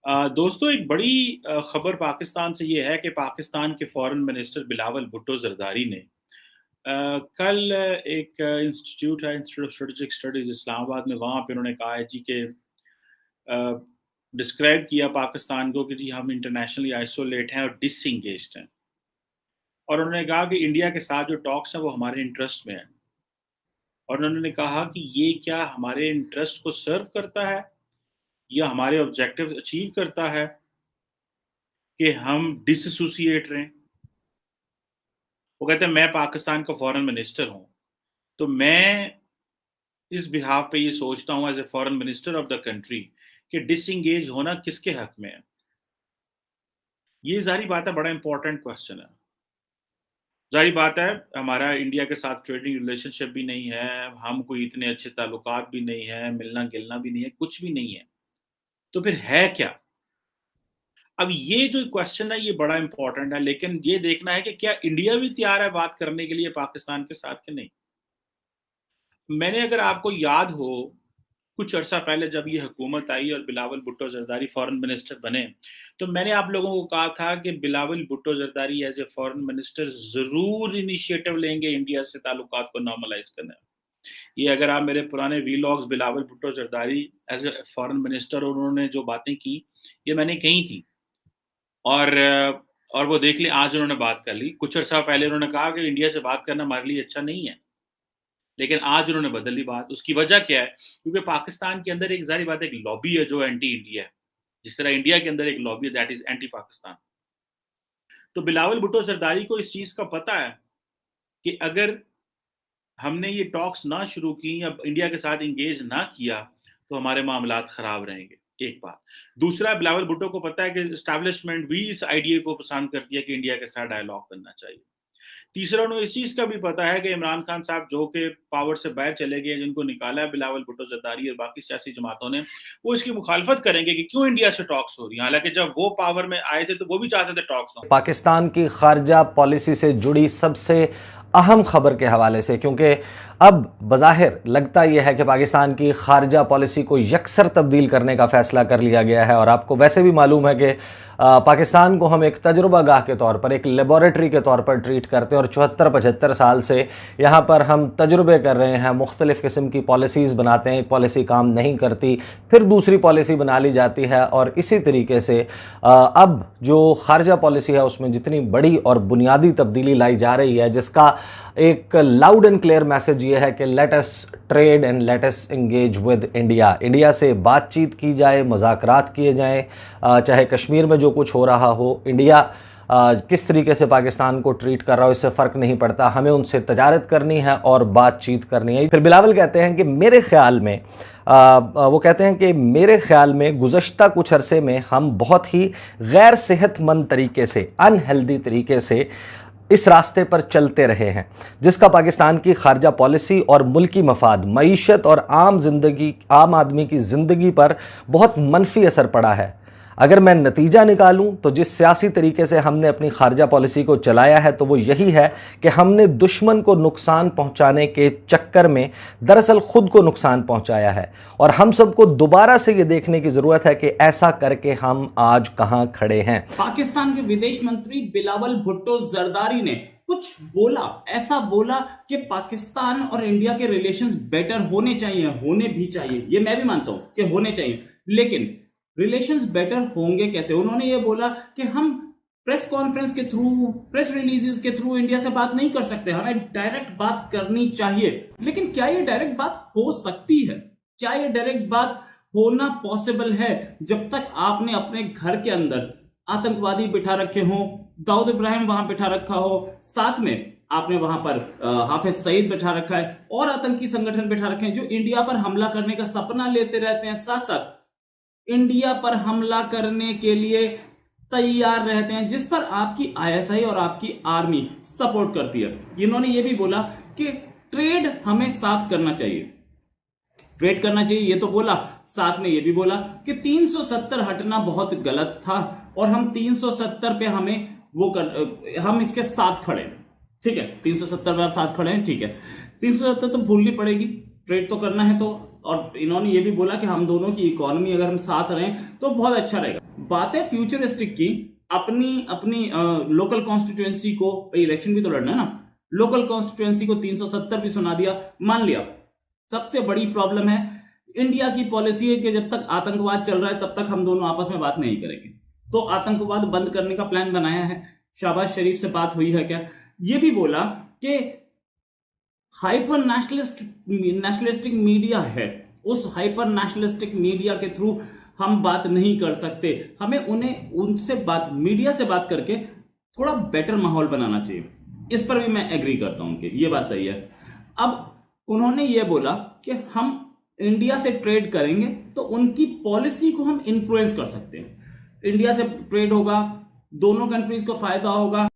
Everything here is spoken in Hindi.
दोस्तों एक बड़ी खबर पाकिस्तान से ये है कि पाकिस्तान के फॉरेन मिनिस्टर बिलावल भुट्टो ज़रदारी ने कल एक इंस्टीट्यूट है, institute of strategic studies Islamabad में, वहाँ पे उन्होंने कहा है जी कि डिस्क्राइब किया पाकिस्तान को कि जी हम इंटरनेशनली आइसोलेट हैं और डिसएंगेज्ड हैं। और उन्होंने कहा कि इंडिया के साथ जो टॉक्स हैं वो हमारे इंटरेस्ट में हैं। और उन्होंने कहा कि ये क्या हमारे इंटरेस्ट को सर्व करता है या हमारे ऑब्जेक्टिव्स अचीव करता है कि हम डिसएसोसिएट रहें। वो कहते हैं मैं पाकिस्तान का फॉरेन मिनिस्टर हूँ, तो मैं इस बिहाफ़ पे ये सोचता हूँ as a foreign minister of the country कि डिसएंगेज होना किसके हक में है। ये ज़ाहिर बात है, बड़ा इम्पोर्टेंट क्वेश्चन है। ज़ाहिर बात है, हमारा इंडिया के साथ ट्रेडिंग रिलेशनशिप भी नहीं है, हम कोई इतने अच्छे ताल्लुकात भी नहीं है, मिलना-गिलना भी नहीं है, कुछ भी नहीं है। तो फिर है क्या? अब ये जो क्वेश्चन है ये बड़ा इम्पोर्टेंट है, लेकिन ये देखना है कि क्या इंडिया भी तैयार है बात करने के लिए पाकिस्तान के साथ कि नहीं? मैंने, अगर आपको याद हो, कुछ अरसा पहले जब ये हुकूमत आई और बिलावल भुट्टो ज़रदारी फॉरेन मिनिस्टर बने, तो मैंने आप लोगों को कहा था कि Bilawal Bhutto Zardari as a foreign minister ज़रूर इनिशिएटिव लेंगे इंडिया से ताल्लुकात को नॉर्मलाइज़ करने में। ये अगर आप मेरे पुराने vlogs Bilawal Bhutto Zardari as a foreign minister और उन्होंने जो बातें की, ये मैंने कही थी। और और वो देख लें, आज उन्होंने बात कर ली। कुछ अरसा पहले उन्होंने कहा कि इंडिया से बात करना हमारे लिए अच्छा नहीं है। लेकिन आज उन्होंने बदल ली बात। उसकी वजह क्या है? क्योंकि पाकिस्तान के अंदर एक ज़ाहिर बात है, एक लॉबी है जो एंटी इंडिया है। जिस तरह इंडिया के अंदर एक लॉबी है दैट इज़ एंटी पाकिस्तान। तो बिलावल भुट्टो ज़रदारी को इस चीज़ का पता है कि अगर हमने ये टॉक्स ना शुरू की या इंडिया के साथ एंगेज ना किया, तो हमारे मामलात ख़राब रहेंगे, एक बात। दूसरा, बिलावल भुट्टो को पता है कि एस्टेब्लिशमेंट भी इस आइडिया को पसंद करती है कि इंडिया के साथ डायलॉग करना चाहिए। तीसरा, उन्हें इस चीज़ का भी पता है कि इमरान खान साहब जो कि पावर से बाहर चले गए, जिनको निकाला है बिलावल भुट्टो ज़रदारी और बाकी सियासी जमातों ने, वो इसकी मुखालफत करेंगे कि क्यों इंडिया से टॉक्स हो रही हैं। हालाँकि जब वो पावर में आए थे, तो वो भी चाहते थे टॉक्स हों। पाकिस्तान की खारजा पॉलिसी से जुड़ी सबसे अहम खबर के हवाले से, क्योंकि अब बज़ाहिर लगता यह है कि पाकिस्तान की खारजा पॉलिसी को यकसर तब्दील करने का फ़ैसला कर लिया गया है। और आपको वैसे भी मालूम है कि पाकिस्तान को हम एक तजुर्बागाह के तौर पर, एक लेबॉरेटरी के तौर पर ट्रीट करते हैं और 74-75 साल से यहाँ पर हम तजुर्बे कर रहे हैं, मुख्तलिफ़ किस्म की पॉलिसीज़ बनाते हैं, एक पॉलिसी काम नहीं करती, फिर दूसरी पॉलिसी बना ली जाती है। और इसी तरीके से अब जो खारजा पॉलिसी है उसमें जितनी बड़ी और बुनियादी तब्दीली लाई जा रही है, जिसका एक लाउड एंड क्लियर मैसेज ये है कि let us trade and let us engage with India. India से बातचीत की जाए, मुज़ाकरात किए जाएँ, चाहे कश्मीर में जो कुछ हो रहा हो, इंडिया किस तरीके से पाकिस्तान को ट्रीट कर रहा हो, इससे फ़र्क नहीं पड़ता, हमें उनसे तजारत करनी है और बातचीत करनी है। फिर बिलावल कहते हैं कि मेरे ख़्याल में वो कहते हैं कि मेरे ख़्याल में गुज़श्ता कुछ अरसे में हम बहुत ही गैर सेहतमंद तरीके से, अनहेल्दी तरीके से इस रास्ते पर चलते रहे हैं, जिसका पाकिस्तान की खारजा पॉलिसी और मुल्की मफाद, मईशत और आम आदमी की ज़िंदगी पर बहुत मनफी असर पड़ा है। अगर मैं नतीजा निकालूं तो जिस सियासी तरीके से हमने अपनी खारजा पॉलिसी को चलाया है, तो वो यही है कि हमने दुश्मन को नुकसान पहुंचाने के चक्कर में दरअसल खुद को नुकसान पहुंचाया है। और हम सबको दोबारा से ये देखने की ज़रूरत है कि ऐसा करके हम आज कहां खड़े हैं। पाकिस्तान के विदेश मंत्री बिलावल भुट्टो जरदारी ने कुछ बोला, ऐसा बोला कि पाकिस्तान और इंडिया के रिलेशंस बेटर होने चाहिए, होने भी चाहिए। ये मैं भी मानता हूं कि होने चाहिए, लेकिन रिलेशंस बेटर होंगे कैसे? उन्होंने ये बोला कि हम प्रेस कॉन्फ्रेंस के थ्रू, प्रेस रिलीजेस के थ्रू इंडिया से बात नहीं कर सकते, हमें डायरेक्ट बात करनी चाहिए। लेकिन क्या ये डायरेक्ट बात हो सकती है? क्या ये डायरेक्ट बात होना पॉसिबल है जब तक आपने अपने घर के अंदर आतंकवादी बिठा रखे हो, दाऊद इब्राहिम वहां बिठा रखा हो, साथ में आपने वहां पर हाफिज सईद बिठा रखा है और आतंकी संगठन बिठा रखे हैं जो इंडिया पर हमला करने का सपना लेते रहते हैं, साथ साथ इंडिया पर हमला करने के लिए तैयार रहते हैं, जिस पर आपकी आईएसआई और आपकी आर्मी सपोर्ट करती है। इन्होंने ये भी बोला कि ट्रेड हमें साथ करना चाहिए, ट्रेड करना चाहिए, ये तो बोला। साथ में ये भी बोला कि 370 हटना बहुत गलत था और हम 370 पे हम इसके साथ खड़े हैं। ठीक है, 370 पे आप साथ खड़े हैं, ठीक है। 370 तो भूलनी पड़ेगी, ट्रेड तो करना है तो। और इन्होंने ये भी बोला कि हम दोनों की इकोनॉमी अगर हम साथ रहें तो बहुत अच्छा रहेगा। बात है फ्यूचरिस्टिक की, अपनी अपनी लोकल कॉन्स्टिट्यूएंसी को, इलेक्शन भी तो लड़ना है ना, लोकल कॉन्स्टिट्यूएंसी को 370 भी सुना दिया, मान लिया। सबसे बड़ी प्रॉब्लम है इंडिया की पॉलिसी है कि जब तक आतंकवाद चल रहा है तब तक हम दोनों आपस में बात नहीं करेंगे। तो आतंकवाद बंद करने का प्लान बनाया है। शहबाज शरीफ से बात हुई है क्या? ये भी बोला कि हाइपर नेशनलिस्टिक मीडिया है, उस हाइपर नेशनलिस्टिक मीडिया के थ्रू हम बात नहीं कर सकते, हमें उनसे बात, मीडिया से बात करके थोड़ा बेटर माहौल बनाना चाहिए। इस पर भी मैं एग्री करता हूं कि ये बात सही है। अब उन्होंने ये बोला कि हम इंडिया से ट्रेड करेंगे तो उनकी पॉलिसी को हम इन्फ्लुएंस कर सकते हैं। इंडिया से ट्रेड होगा, दोनों कंट्रीज को फायदा होगा।